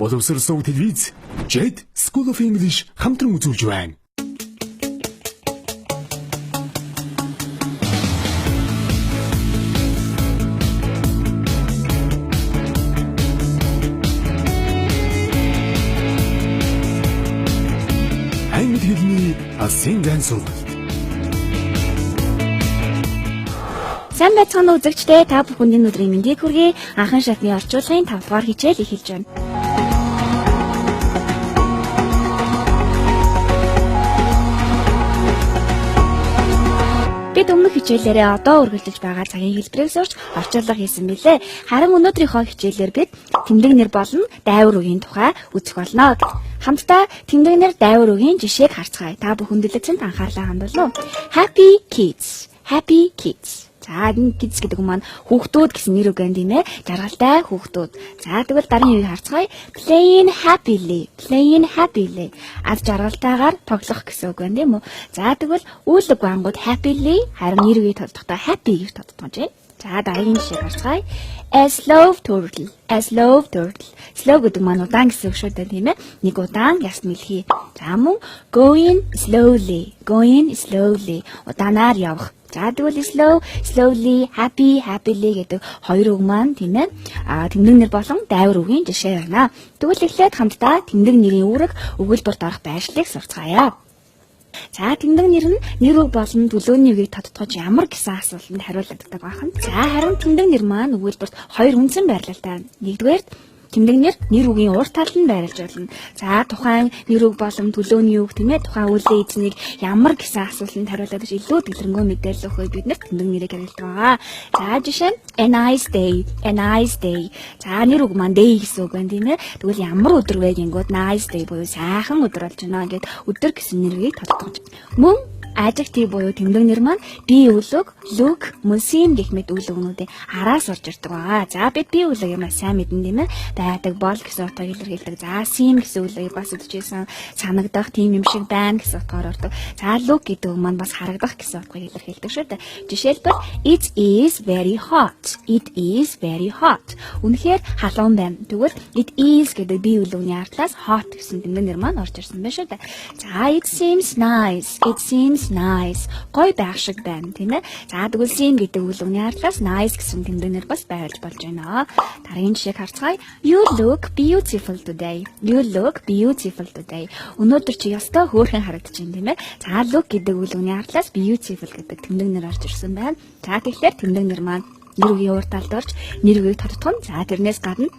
Боловсрол телевиз Jet School of English хамтран үзүүлж байна. Англи хэлний асын сургууль. Сайн байцгаана уу үзэгчдээ, та бүхэнд өнөөдрийн мэндийг хүргэе. Анхан шатны орчуулгын 5 дугаар хичээл эхэлж байна. Бид өмнөх хичээлээрээ одоо үргэлжлэж байгаа цагийн хэлбэрийг сурч орчуулга хийсэн билээ. Харин өнөөдрийнхөө хичээлээр бид тэмдэг нэр болон дайвар үгийн тухай үзэх болно. Хамтдаа тэмдэг нэр дайвар үгийн жишээг харцгаая. Та бүхэн дэлгэцэнд анхаарлаа хандуулав. Happy kids. Happy kids. За энэ kids гэдэг нь маань хүүхдүүд гэсэн нэр үг юм тийм ээ. Жаргалтай хүүхдүүд. За тэгвэл дараагийн үгийг харцгаая. Playing happily. Playing happily. Аз жаргалтайгаар тоглох гэсэн үг байна тийм үү. За тэгвэл үйл үг ангууд happily харин нэр үгийг тодтохдоо happy гэж тодтогдож байна. За дараагийн жишээг харцгаая. A slow turtle. A slow turtle. Slow гэдэг маань удаан гэсэн үг шүү дээ тийм ээ. Нэг удаан яс мэлхий. За мөн going slowly. Going slowly. Удаанаар явах. За тэгвэл slowly, happily гэдэг хоёр үг маань тийм ээ. Тэмдэг нэр болон дайвар үгийн жишээ байна. Тэгвэл эхлээд хамтдаа тэмдэг нэрийн үүрэг өгүүлбэрт орох байшлыг сурцгаая. За тэмдэг нэр нь нэр үг болон төлөөний үгийг тодтогч ямар гэсэн асуултанд хариулдаг байна. За харин тэмдэг нэр маань өгүүлбэрт хоёр үндсэн байрлалтай байна. Нэгдүгээр тэмдэг нэр үгийн урт талд нь байрлаж болно. За тухайн нэр үг болон төлөөний үг тийм ээ тухайн үлийн эзнийг ямар гэсэн асуултанд хариулдаг гэж илүү дэлгэрэнгүй мэдээлэл өгөхөд бид тэмдэг нэрийг хэрэглэдэг байгаа. За жишээ нь a nice day. A nice day. За нэр үг маань day гэсэн үг байна тийм ээ. Тэгвэл ямар өдөр вэ гингүүд nice day буюу сайхан өдөр болж байна гэд өдөр гэсэн нэрийг тодтогч. Мөн adjective буюу тэмдэг нэр маань би үлэг, look, мөн seem гэх мэт үйл өгнүүдийн араас орж ирдэг байгаа. За бид би үлэг юм сайн мэдэн тийм ээ. Байдаг бол гэсэн утгаар илэрхийлдэг. За seem гэсэн үгийг бас үдчихсэн санагдах тийм юм шиг байна гэсэн утгаар ордог. За look гэдэг үг маань бас харагдах гэсэн утгыг илэрхийлдэг шүү дээ. Жишээлбэл it is very hot. It is very hot. Үнэхээр халуун байна. Тэгвэл it is гэдэг би үлэгний ардлаас hot гэсэн тэмдэг нэр маань орж ирсэн байна шүү дээ. За it seems nice. It seems nice. Гой байх шиг байна тийм ээ. За тэгвэл seem гэдэг үгний ардлаас nice гэсэн тэмдэг нэр бас байрлаж болж байна. Дараагийн жишээг харцгаая. You look beautiful today. You look beautiful today. Өнөөдөр чи ястай хөөрхөн харагдаж байна тийм ээ. За look гэдэг үгний ардлаас beautiful гэдэг тэмдэг нэр орж ирсэн байна. За тэгэхээр тэмдэг нэр маань нэр үгийн урт талд орж нэр үгийг тодтогно. За тэрнээс гадна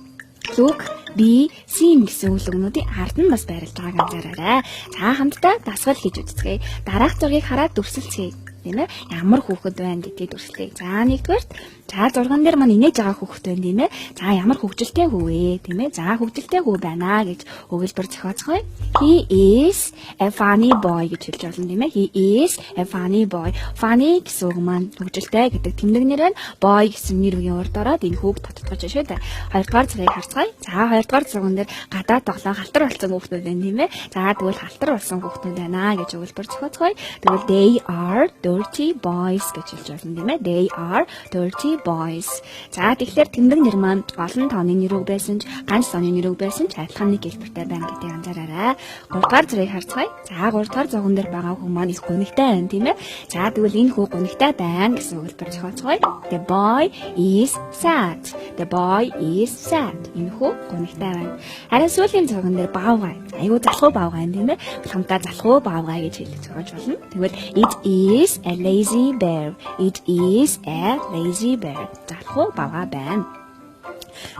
look, be, seem гэсэн үйл өгнүүдийн ард нь бас байрлаж байгааг анзаараарай. За хамтдаа дасгал хийж үзцгээе. Дараах зургийг хараад дүрсэлцгээе. Тийм ээ. Ямар хүүхэд байна гэдгийг дүрслэе. За нэгдүгээр за зурган дээр маань инээж байгаа хүүхэд байна тийм ээ. За ямар хөвгөлтэй хүү вэ тийм ээ. За хөвгөлтэй хүү байна гэж өгүүлбэр зохиоцгоё. He is a funny boy гэж хэлж болно тийм ээ. He is a funny boy. Funny гэсэн үг маань хөвгөлтэй гэдэг тэмдэг нэр байна. Boy гэсэн нэр үгийн урд ороод энэ хүүг тодтогч шүү дээ. Хоёрдугаар зургийг харцгаая. За хоёрдугаар зурган дээр гадаа тоглоом халтар болсон хүүхдүүд байна тийм ээ. За тэгвэл халтар болсон хүүхдүүд байна гэж өгүүлбэр зохиоцгоё. Тэгвэл they are dirty boys гэж хэлж байна тийм ээ. They are dirty boys. За тэгэхээр тэмдэг нэр маань олон тооны нэр үг байсан ч ганц тооны нэр үг байсан ч адилхан нэг хэлбэртэй байна гэдгийг анзаараарай. 3 дугаар зургийг харцгаая. За 3 дугаар зурган дээр байгаа хүн маань их гүнигтэй байна тийм ээ. За тэгвэл энэ хүү гүнигтэй байна гэсэн өгүүлбэр зохиоцгоё. The boy is sad. The boy is sad. Энэ хүү гүнигтэй байна. Харин сүүлийн зурган дээр баавгай. Айгуу залхуу баавгай юм тийм ээ. Хамтдаа залхуу баавгай гэж хэлж зохиож болно. Тэгвэл it is a lazy bear. It is a lazy bear. Залхуу баавгай байна.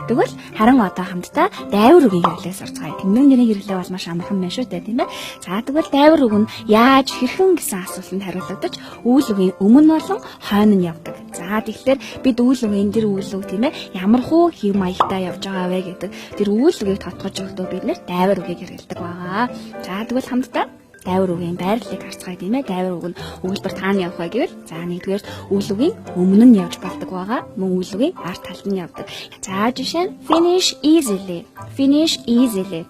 Тэгвэл харин одоо хамтдаа дайвар үгийн хэрэглээс орцгаая. Тэмдэг нэрийн хэрэглээ бол маш амархан байна шүү дээ тийм ээ. За тэгвэл дайвар үг нь яаж хэрхэн гэсэн асуултанд хариулагдаж үйл үгийн өмнө болон хойно нь явдаг. За тэгэхээр бид үйл үгийн тэр үйл үг тийм ээ ямар хуу хэв маягтай явж байгаа вэ гэдэг тэр үйл үгийг тодтогч өгдөө бид нэр дайвар үгийг хэрэглэдэг байгаа. За тэгвэл хамтдаа дайвар үгийн байрлалыг харцгаая тийм ээ. Дайвар үг нь өгүүлбэр тааны явах вэ гэвэл за нэгдүгээр үйл үгийн өмнө нь явж болдог байгаа. Мөн үйл үгийн ард талд нь явдаг. За жишээ нь finish easily. Finish easily.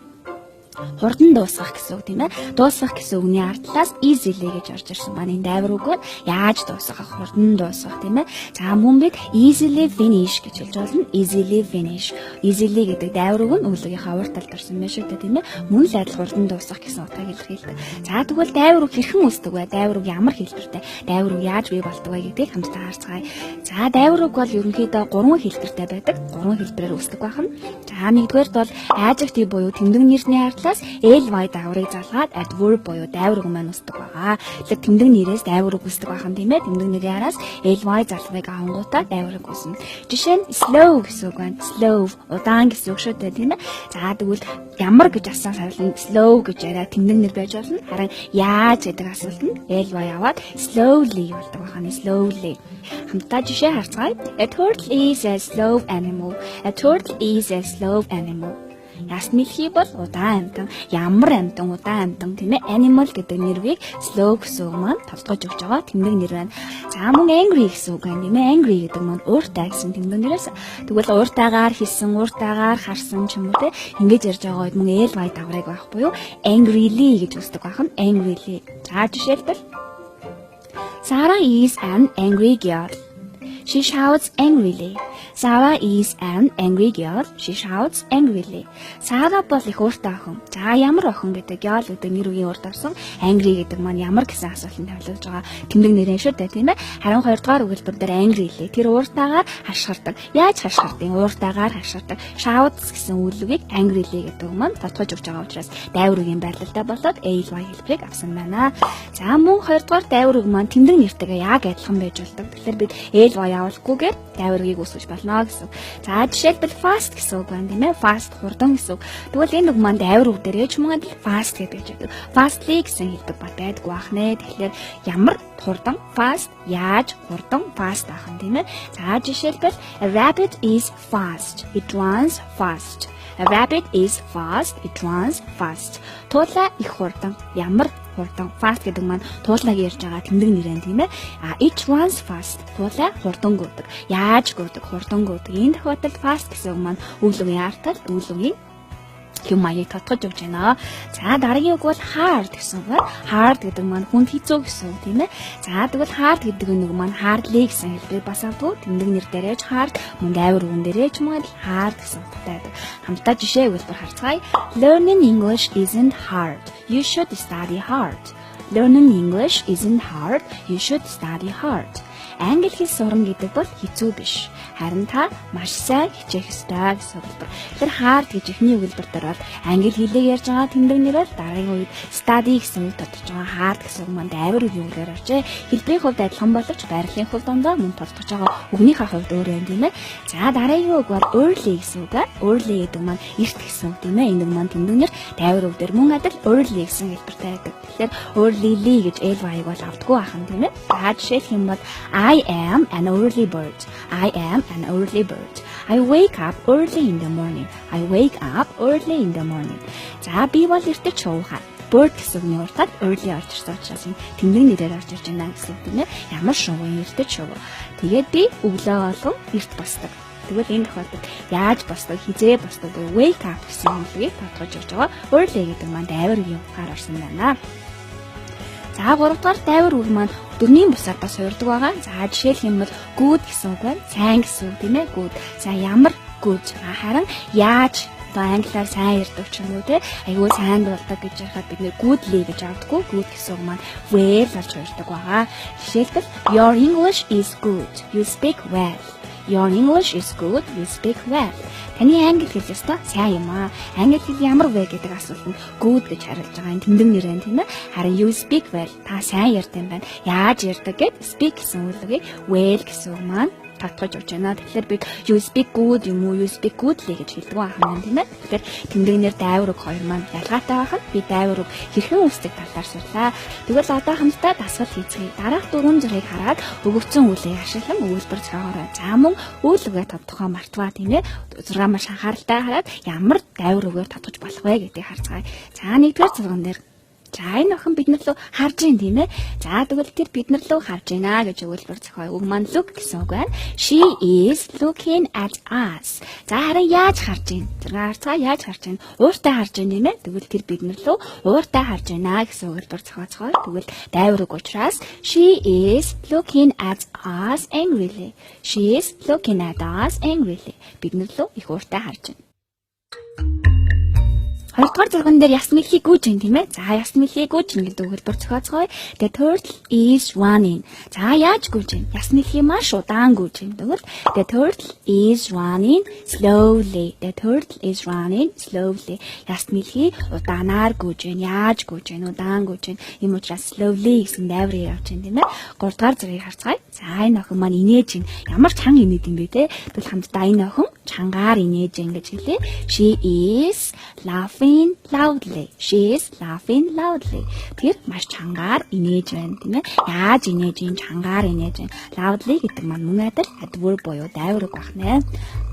хурдан дуусгах гэсэн үг тийм ээ. Дуусгах гэсэн үгний ард талаас easily гэж орж ирсэн маань энэ дайвар үг бол яаж дуусгах, хурдан дуусгах тийм ээ. За мөн бид easily finish гэж хэлж болно. Easily finish. Easily гэдэг дайвар үг нь өгүүлбэрийнхаа урт талд орсон байх шүү дээ тийм ээ. Мөн л адил хурдан дуусгах гэсэн утгааг илэрхийлдэг. За тэгвэл дайвар үг хэрхэн үүсдэг вэ? Дайвар үг ямар хэлбэртэй? Дайвар үг яаж бий болдог вэ гэдгийг хамтдаа харцгаая. За дайвар үг бол ерөнхийдөө 3 хэлбэртэй байдаг. 3 хэлбэрээр үүсдэг байна. За нэгдүгээрт бол adjective буюу тэмдэг нэрний ард ly дааврыг залгаад adverb буюу дайвар үг маань үүсдэг байгаа. Тэгэхээр тэмдэг нэрээс дайвар үг үүсдэг байна тийм ээ. Тэмдэг нэрийн араас ly залгыг авангуудаа дайвар үг үүснэ. Жишээ нь slow гэсэн үг байна. Slow удаан гэсэн үг шүү дээ тийм ээ. За тэгвэл ямар гэж асуусан сарлан slow гэж яриа тэмдэг нэр байж болно. Харин яаж гэдэг асуултанд ly аваад slowly болдог байна. Slowly. Хамтдаа жишээ харцгаая. A turtle is a slow animal. A turtle is a slow animal. Ясны хэлхий бол удаан амьтан, ямар амьтан, удаан амьтан тийм ээ. Animal гэдэг нэрвийг slow гэсэн үг маань толгойж өгч байгаа тэмдэг нэр байна. За мөн angry гэсэн үг байна тийм ээ. Angry гэдэг маань ууртай гэсэн тэмдэг нэрээс. Тэгвэл ууртайгаар хэлсэн, ууртайгаар харсан ч юм уу тийм. Ингэж ярьж байгаа үед мөн ly даврыг байх буюу angrily гэж үүсдэг байна. Angrily. За жишээлбэл Sarah is an angry girl. She shouts angrily. Sarah is an angry girl. She shouts angrily. Sarah бол их ууртай охин. За ямар охин гэдэг girl гэдэг нэр үгийн урд орсон angry гэдэг маань ямар гэсэн асуултанд тавилуулж байгаа тэмдэг нэрэн шүү дээ тийм ээ. Харин 2 дугаар өгүүлбэр дээр angry лээ. Тэр ууртайгаар хашгирдаг. Яаж хашгирдаг? Ууртайгаар хашгирдаг. Shouts гэсэн үгийг angry лээ гэдэг маань тодтогч өгч байгаа учраас дайвар үгийн байрлалтай болоод ly хэлбэрийг авсан байна. За мөн 2 дугаар дайвар үг маань тэмдэг нэртэйгээ яг адилхан байж болдог. Тэгэхээр бид ly явуулахгүйгээр дайвар үгийг үүсгэж болно гэсэн. За жишээлбэл fast гэсэн үг байна тийм ээ. Fast хурдан гэсэн үг. Тэгвэл энэ үг маань дайвар үг дээр ч мөн адил fast гэдэг ч байдаг. Fastly гэсэн хэлбэг бат байдгүй бах нэ. Тэгэхээр ямар хурдан fast, яаж хурдан fast ах юм тийм ээ. За жишээлбэл a rabbit is fast. It runs fast. A rabbit is fast. It runs fast. Туулаа их хурдан. Ямар хурдан fast гэдэг маань туулааг ярьж байгаа тэмдэг нэрэн тийм ээ. It runs fast. Туулаа хурдан гүйдэг. Яаж гүйдэг? Хурдан гүйдэг. Энэ тохиолдолд fast гэсэн үг маань үйл үгийн артал үйл үгийн юм аяыг тодтогч өгч байна. За дараагийн үг бол hard гэсэн үг байна. Hard гэдэг маань хүнд хэцүү гэсэн үг тийм ээ. За тэгвэл hard гэдэг нэг маань hardly гэсэн хэлбэр бас авдаг. Тэмдэг нэр дээрээ ч hard, мөн дайвар үгэн дээрээ ч мөн hard гэсэн утгатай байдаг. Хамтдаа жишээ өгүүлбэр харцгаая. Learning English isn't hard. You should study hard. Learning English isn't hard. You should study hard. Англи хэл сурна гэдэг бол хэцүү биш. Харин та маш сайн хичээх ёстой гэсэн үг. Тэгэхээр hard гэж эхний өгүүлбэр дээр бол англи хэлийг ярьж байгаа тэмдэг нэр бол дараагийн үед study гэсэн үг тодорч байгаа hard гэсэн үг маань дайвар үгийн үгээр оржээ. Хэлбэрийн хувьд адилхан боловч байрлалын хувьд дондоо мөн тодорч байгаа үгнийхээ хувьд өөр юм тийм ээ. За дараагийн үг бол early гэсэн үг. Early гэдэг маань эрт гэсэн үг тийм ээ. Энэ үг маань тэмдэг нэр дайвар үг дээр мөн адил early гэсэн хэлбэртэй байдаг. Тэгэхээр early гэж ly-г бол авдаггүй ахын тийм ээ. За жишээлх юм бол I am an early bird. I am an early bird. I wake up early in the morning. I wake up early in the morning. За би бол эртээ чууха. Bird гэсэн үгний уртад early орж ирсэн учраас энэ тэмдэг нэрээр орж ирж байна гэсэн үг тийм ээ. Ямар шувуу эртээ чувуу. Тэгээд би өглөө болгон эрт босдог. Тэгвэл энэ тохиолдолд яаж босдог, хизээ босдог вэ? Wake up гэсэн үгийг тодорхойлж өгч байгаа. Early гэдэг маань дайвар үгийн утгаар орсон байна. За 3 дугаар дайвар үг маань дөрмийн бусаар бас хуурдаг байгаа. За жишээлх юм бол good гэсэн үг байна. Сайн гэсэн үг тийм ээ. Good. За ямар good. Харин яаж англиар сайн ярьдаг ч юм уу те. Айгүй сайн болдог гэж ярихад бид нэр goodly гэж авдаггүй. Good гэсэн үг маань well болж хуурдаг байгаа. Жишээлбэл your English is good. You speak well. Your English is good. You speak well. Таны англи хэл ёстой сайн юм аа. Англи хэл ямар вэ гэдэг асуултанд good гэж хариулж байгаа. Энэ тэмдэг нэр байна тийм ээ. Харин you speak well. Та сайн ярьдаг юм байна. Яаж ярьдаг гэд speak гэсэн үгийг well гэсэн үг маань татгаж өгч байна. Тэгэхээр бид you speak good юм уу you speak goodly гэж хэлдэг байна тийм ээ. Тэгэхээр тэмдэг нэр дайвар үг хоёр маань ялгаатай байхад би дайвар үг хэрхэн үүсдэг талаар сурлаа. Тэгвэл одоо хамтдаа дасгал хийцгээе. Дараах 4 зэргийг хараад өгөгдсөн үйлийг ашиглан өгүүлбэр цаагаараа. За мөн үйл үгээ тодтохоо мартваа тийм ээ. 6 маш анхааралтай хараад ямар дайвар үгээр тодтож болох вэ гэдгийг харцгаая. За 1-р зурган дээр За энэ охин бид нар руу харж ийн тийм ээ. За тэгвэл тэр бид нар руу харж байна гэж өгүүлбэр зохио. Үг маань look гэсэн үг байна. She is looking at us. За харин яаж харж ийн? Зэрэг харцгаа яаж харж ийн? Ууртай харж ийн тийм ээ. Тэгвэл тэр бид нар руу ууртай харж байна гэсэн өгүүлбэр зохиоцгоо. Тэгвэл дайвар үг учраас she is looking at us angrily. She is looking at us angrily. Бид нар руу их ууртай харж байна. Хоёрдугаар зурган дээр яс мэлхий гүйж байна тийм ээ. За яс мэлхий гүйж байна гэдэг өгүүлбэр зохиоцгоё. The turtle is running. За яаж гүйж байна? Яс мэлхий маш удаан гүйж байна. Тэгвэл the turtle is running slowly. The turtle is running slowly. Яс мэлхий удаанаар гүйж байна. Яаж гүйж байна? Удаан гүйж байна. Ийм учраас slowly гэсэн дайврыг явж байна тийм ээ. Гуравдугаар зургийг харцгаая. За энэ охин маань инээж байна. Ямар чанга инээд юм бэ те? Тэгвэл хамтдаа энэ охин чангаар инээж байна гэж хэлээ. She is laughing loudly. She is laughing loudly. Тэр маш чангаар инээж байна тийм ээ. Яаж инээж ин чангаар инээж байна. Loudly гэдэг маань мөн адил adverb буюу дайвар үг байна.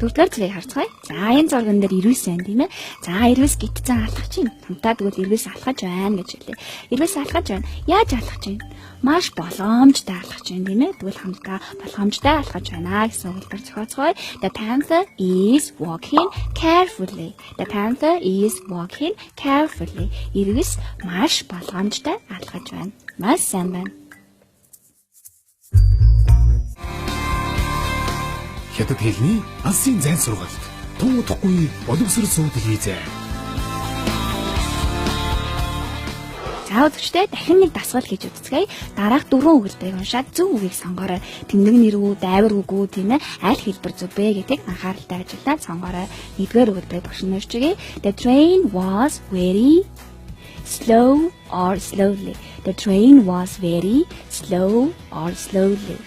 Дөрөвдүгээр зэрэг харцгаая. За энэ зурган дээр ирвэс байна тийм ээ. За ирвэс гитцэн алхаж чинь. Хамтаа тэгвэл ирвэс алхаж байна гэж хэлээ. Ирвэс алхаж байна. Яаж алхаж байна? Маш боломжтой алхаж байна тийм ээ. Тэгвэл хамтдаа боломжтой алхаж байна гэсэн өгүүлбэр зохиоцгоё. The panther is walking carefully. The panther is walking carefully. Ирвэс маш болгоомжтой алхаж байна. Маш сайн байна. Хятад хэлний алсын зайн сургалт. Тун утгагүй боловсрол сууд хийзээ. За үзэгчдээ дахин нэг дасгал хийж үзцгээе. Дараах 4 өгүүлбэрийг уншаад зөв үгийг сонгоорой. Тэмдэг нэр үү, дайвар үг үү тийм ээ. Аль хэлбэр зөв бэ гэдгийг анхааралтай ажиллаад сонгоорой. Нэгдүгээр өгүүлбэрийг багш нь уншчихъя. The train was very slow or slowly. The train was very slow or slowly.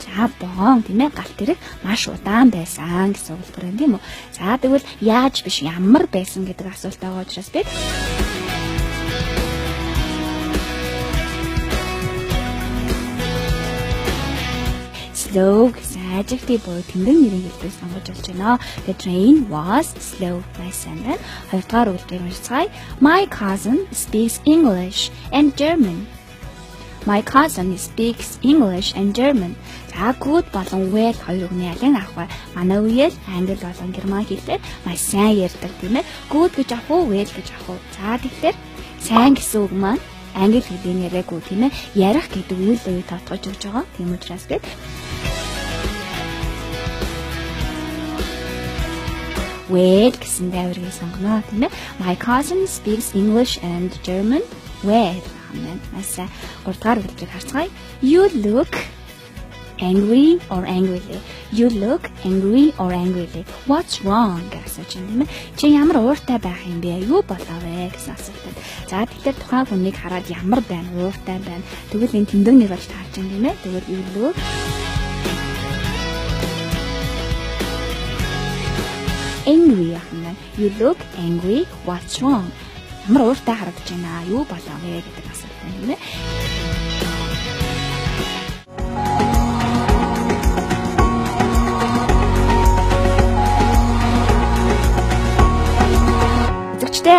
За болон тийм ээ галт тэрэг маш удаан байсан гэсэн өгүүлбэр юм тийм үү. За тэгвэл яаж биш ямар байсан гэдэг асуулт байгаа учраас бид slow гэсэн adjective буюу тэмдэг нэрийн хэлбэрийг сонгож болж байна. The train was slow байсан байна. Хоёрдугаар өгүүлбэрийг уншицгаая. My cousin speaks English and German. My cousin speaks English and German. За good болон well хоёр үгний алийг авах вэ? Манай үеэл англи болон герман хэлээр маш сайн ярьдаг тийм ээ. Good гэж авах уу, well гэж авах уу? За тэгэхээр сайн гэсэн үг маань англи хэлний яриаг үү тийм ээ. Ярих гэдэг үйл үеийг татгаж өгч байгаа. Тийм учраас бид well гэсэн дайврыг сонгоно тийм ээ. My cousin speaks English and German well. Маса 3-р өгүүлбэрийг харцгаая. You look angry or angrily. You look angry or angrily. What's wrong гэсэн асууж байна тийм ээ. Чи ямар ууртай байх юм бэ? Юу болоо вэ гэсэн асуултад. За тэгэхээр тухайн хүнийг хараад ямар байна? Ууртай байна. Тэгвэл энэ тэмдэг нэр болж таарч байна тийм ээ. Тэгвэл you look angry ахна. You look angry. What's wrong? Ямар ууртай харагдаж байна? Юу болоо вэ гэдэг асуулт байна тийм ээ.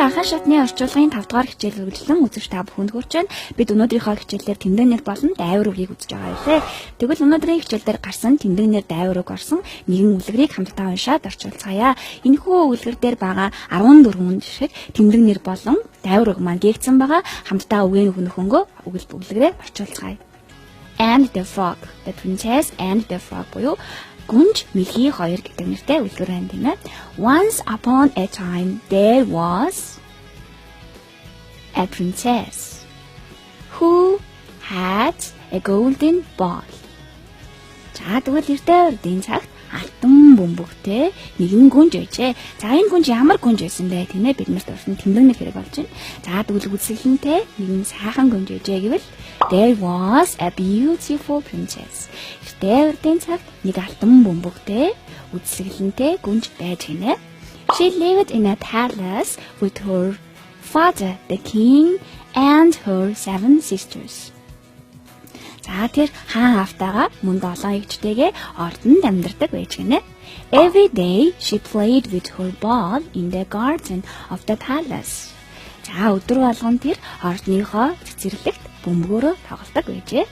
Анхан шатны орчуулгын 5 дугаар хичээл үргэлжлэн үзэж та бүхэнд хүрч байна. Бид өнөөдрийнхөө хичээлээр тэмдэг нэр болон дайвар үгийг үзэж байгаа байлээ. Тэгвэл өнөөдрийн хичээлдэр гарсан тэмдэг нэр дайвар үг орсон нэгэн үлгэрийг хамтдаа уншаад орчуулцгаая. Энэхүү үлгэр дээр байгаа 14 шиг тэмдэг нэр болон дайвар үг маань дээгдсэн байгаа. Хамтдаа үгийн өгнөхөнгөө үлгэрээ орчуулцгаая. And the frog, the princess and the frog буюу гүнж мэлхий хоёр гэдэг нэртэй үлгэр байна тийм ээ. Once upon a time there was a princess who had a golden ball. За тэгвэл эртээ үрдийн цагт алтан бөмбөгтэй нэгэн гүнж байжээ. За энэ гүнж ямар гүнж байсан бэ тийм ээ, биднэрт урьсан тэмдэг нэр хэрэг болж байна. За тэгвэл үзэсгэлэнтэй нэгэн сайхан гүнж байжээ гэвэл there was a beautiful princess. Эртээ үрдийн цагт нэг алтан бөмбөгтэй үзэсгэлэнтэй гүнж байж гинэ. She lived in a palace with her father, the king, and her 7 sisters. За тэр хаан автаага мөн 7 эгчтэйгээ ордонд амьдардаг байж гинэ. Every day she played with her ball in the garden of the palace. За өдөр болгон тэр ордныхоо цэцэрлэгт бөмбөгөөрөө тоглодог байжээ.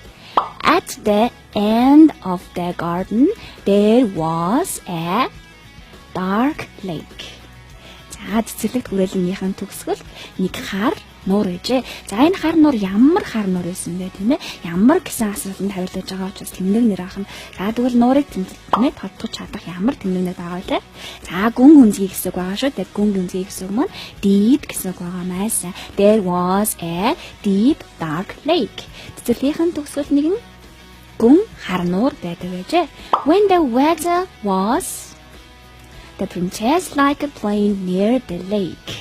At the end of the garden there was a dark lake. За цэцэрлэгт хүрээлэнгийнхэн төгсгөл нэг хар нуур байжээ. За энэ хар нуур ямар хар нуур байсан бэ тийм ээ? Ямар гэсэн асуултанд хариулж байгаа учраас тэмдэг нэр ахна. За тэгвэл нуурыг тэмдэгтнээ тодтогч чадах ямар тэмдэгнүүд байгаа вэ? За гүн гүнзгий гэсэн үг байгаа шүү. Тэгээд гүн гүнзгий гэсэн үг маань deep гэсэн үг байгаа маяс. There was a deep dark lake. Цэцэрлэгийнхэн төгсгөл нэг нь гүн хар нуур байдаг байжээ. When the weather was, the princess liked playing near the lake.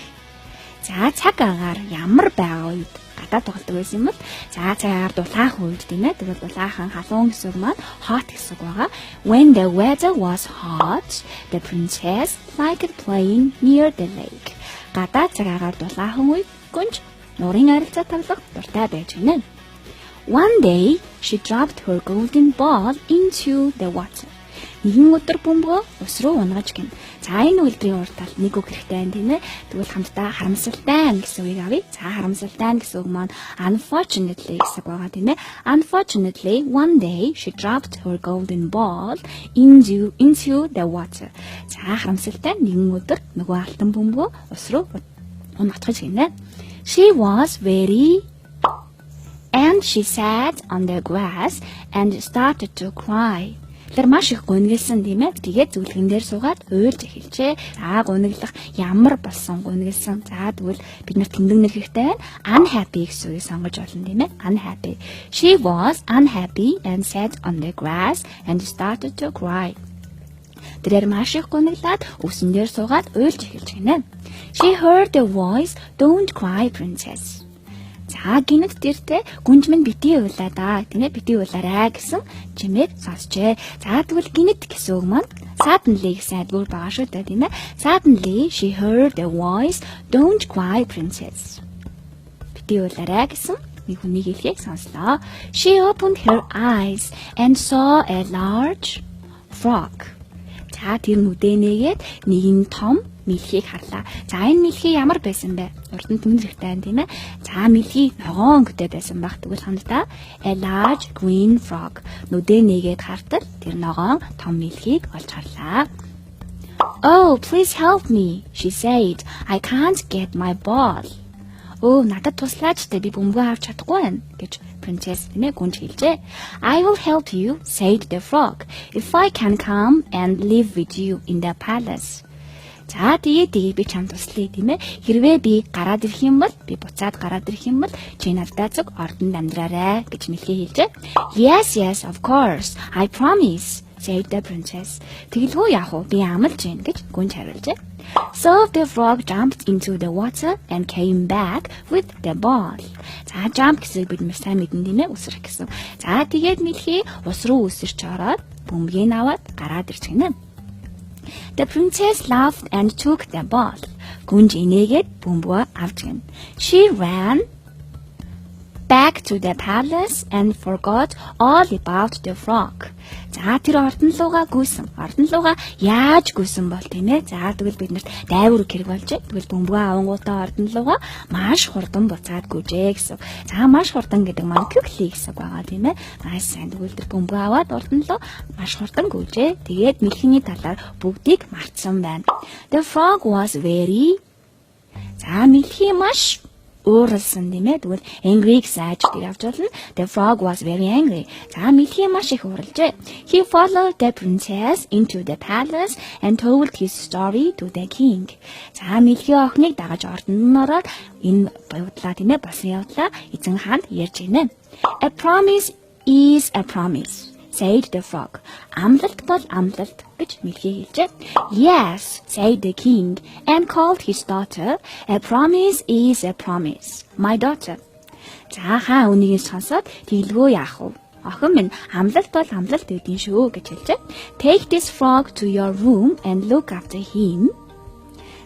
За цаг агаар ямар байгаа үед гадаа тоглодог байсан юм бол за цаг агаар дулаахан үед тийм ээ. Тэгвэл дулаахан халуун гэсэн үг маань hot гэсэн үг байгаа. When the weather was hot, the princess liked playing near the lake. Гадаа цаг агаар дулаахан үед гүнж нуурын арилцаа тоглох дуртай байж гэнэ. One day, she dropped her golden ball into the water. Нэгэн өдөр бөмбөгөө ус руу унгаж гин. За энэ үйлдвэрийн урт тал нэг үг хэрэгтэй байна тийм ээ. Тэгвэл хамтдаа харамсалтай гэсэн үгийг авъя. За харамсалтай гэсэн үг маань unfortunately гэсэн байгаа тийм ээ. Unfortunately, one day she dropped her golden ball into the water. За харамсалтай нэгэн өдөр нөгөө алтан бөмбөгөө ус руу унгаж гинэ. She was very and she sat on the grass and started to cry. Тэр маш их гуниглсан тийм ээ. Тэгээд зүлгэн дээр суугаад уйлж эхэлжээ. За гуниглах ямар болсон гуниглсан. За тэгвэл бид нар тэмдэг нэр хэрэгтэй байна. Unhappy гэсэн үгийг сонгож болно тийм ээ. Unhappy. She was unhappy and sat on the grass and started to cry. Тэр маш их гуниглаад өвсөн дээр суугаад уйлж эхэлж гинэ. She heard the voice, "Don't cry, princess." За гинэт тэртээ гүнж минь битгий уйлаа да тийм ээ битгий уйлаарай гэсэн чимээг сонсчээ. За тэгвэл гинэт гэсэн үг маань suddenly гэсэн айлгуур байгаа шүү дээ тийм ээ. Suddenly she heard a voice, "Don't cry, princess." Битгий уйлаарай гэсэн нэг хүнийг хэлхийг сонслоо. She opened her eyes and saw a large frog. За тэр нүдээ нээгээд нэгэн том мэлхийг харлаа. За энэ мэлхий ямар байсан бэ? Урд нь тэмдэг хэрэгтэй байна тийм ээ. За мэлхий ногоон өнгөтэй байсан баг. Тэгвэл хамтдаа a large green frog. Нүдээ нээгээд хартал тэр ногоон том мэлхийг олж харлаа. "Oh, please help me," she said. "I can't get my ball." "Оо, надад туслаач те би бөмбөгөө авч чадахгүй байна" гэж princess нэ гүнж хэлжээ. "I will help you," said the frog. "If I can come and live with you in the palace." За тэгээ би чамд туслая тийм ээ. Хэрвээ би гараад ирэх юм бол би буцаад гараад ирэх юм бол чи надтай зүг ордонд амьдраарай гэж мэлхий хэлжээ. "Yes, yes, of course. I promise," said the princess. "Тэгэлгүй яах вэ? Би амлаж байна" гэж гүнж хариулжээ. So the frog jumped into the water and came back with the ball. За jump гэсэн бид сайн мэдэн тийм ээ үсрэх гэсэн. За тэгээд мэлхий ус руу үсэрч ороод бөмбөгийг аваад гараад ирж гинэ. The princess laughed and took the ball. Гүнж инээгээд бөмбөгөө авч гин. She ran back to the palace and forgot all about the frog. За тэр ордон руугаа гүйсэн. Ордон руугаа яаж гүйсэн бол тийм ээ. За тэгвэл бид нарт дайвар хэрэг болжээ. Тэгвэл бөмбөгөө авангуудаа ордон руугаа маш хурдан буцаад гүйжээ гэсэн. За маш хурдан гэдэг маань quickly гэсэн үг байгаа тийм ээ. Маш сайн тэгвэл тэр бөмбөгөө аваад ордон руу маш хурдан гүйжээ. Тэгээд мэлхийний талаар бүгдийг мартсан байна. The frog was very. За мэлхий маш ууралсан тийм ээ. Тэгвэл angry гэсэн ажилтгийг авч болно. The frog was very angry. За мэлхий маш их ууралжээ. He followed the princess into the palace and told his story to the king. За мэлхий охиныг дагаж ордонд нь ороод энэ явдлаа тийм ээ болсон явдлаа эзэн хаанд ярьж гинэ. A promise is a promise, said the frog. Амлалт бол амлалт гэж мэлхий хэлжээ. Yes, said the king and called his daughter. A promise is a promise, my daughter. За хаа үнийг сонсоод тэглгүй яах вэ? Охин минь амлалт бол амлалт гэдэг шүү гэж хэлжээ. Take this frog to your room and look after him.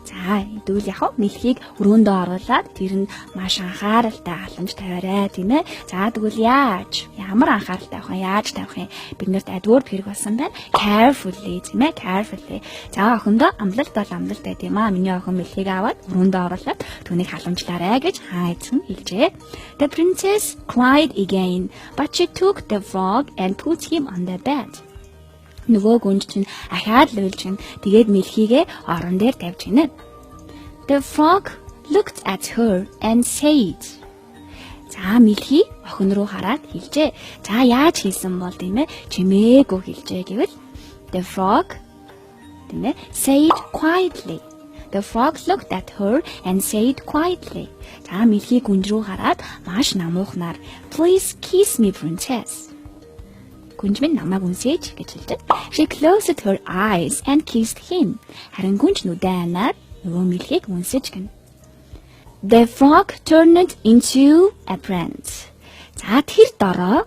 За тэгвэл яг мэлхийг өрөөндөө оруулаад тэр нь маш анхааралтай халамж тавиарай тийм ээ. За тэгвэл ямар анхааралтай авах юм, яаж тавих юм? Биднэрт adverb хэрэг болсон байна. Carefully тийм ээ, carefully. За охиндоо амлалт бол амлалт байт юм аа. Миний охин мэлхийг аваад өрөөндөө оруулаад түүнийг халамжлаарай гэж хайцсан хэлжээ. The princess cried again, but she took the frog and put him on the bed. Нөгөө гүнж чинь ахаад л уйлж гин. Тэгээд мэлхийгээ орон дээр тавьж гинэ. The frog looked at her and said. За мэлхий охин руу хараад хэлжээ. За яаж хийсэн бол тийм ээ? Чимээгүй хэлжээ гэвэл the frog тийм ээ said quietly. The frog looked at her and said quietly. За мэлхий гүнж рүү хараад маш намуухнаар please kiss me princess. Гүнж минь намайг үнсэж гэж хэлдэг. She closed her eyes and kissed him. Харин гүнж нүдээ анаад нөгөө мэлхийг үнсэж гин. The frog turned into a prince. За тэр дороо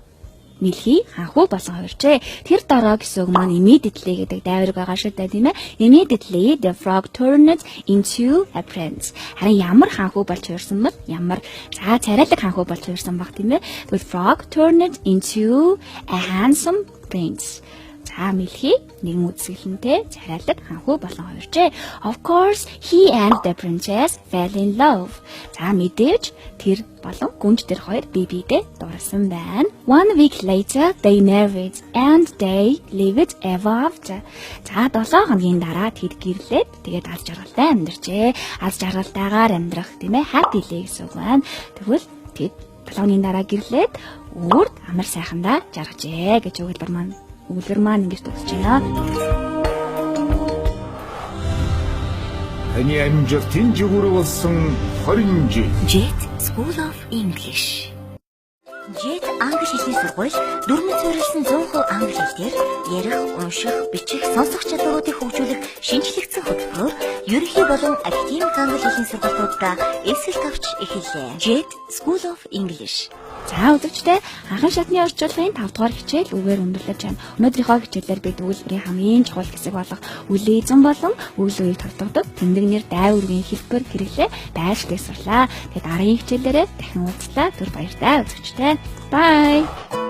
мэлхий ханхуу болсон хувирчээ. Тэр дороо гэсэн үг маань immediately гэдэг дайвар байгаа шүү дээ тийм ээ. Immediately the frog turned into a prince. Харин ямар ханхуу болж хувирсан бэ? Ямар царайлаг ханхуу болж хувирсан баг тийм ээ. The frog turned into a handsome prince. За мэлхий нэгэн үзэсгэлэнтэй царайлаг ханхуу болон хувирчээ. Of course he and the princess fell in love. За мэдээж тэр болон гүнж тэр хоёр бие биедээ дурласан байна. 1 week later they married and they lived ever after. За 7 хоногийн дараа тэд гэрлээд тэгээд аз жаргалтай амьдарчээ. Аз жаргалтайгаар амьдрах тийм ээ happily гэсэн үг байна. Тэгвэл тэд 7 хоногийн дараа гэрлээд үрд амар сайхандаа жаргажээ гэж өгүүлбэр маань ингэж төгсөж байна. Таны амжилтын жигүүр болсон 20 жил. Jet School of English. Jet англи хэлний сургууль дөрмөц суурилсан 100% англи хэлээр ярих, унших, бичих, сонсох чадваруудыг хөгжүүлэх шинжлэгдсэн хөтөлбөрөөр ерөнхий болон академик англи хэлний сургалтуудаа эсрэг тавьж эхэллээ. Jet School of English. За үзэгчдээ анхан шатны орчуулгын 5 дугаар хичээл үгээр өндөрлөж байна. Өнөөдрийнхөө хичээлээр бид үйлдвэрийн хамгийн чухал хэсэг болох үйл эзэн болон үйл үеийг тогтоодог тэмдэгнэр дайвар үгийн хэлбэр хэрэглээ байршлыг сурлаа. Тэгээд дараагийн хичээлээрээ дахин уулзлаа. Түр баяртай үзэгчдээ. Bye.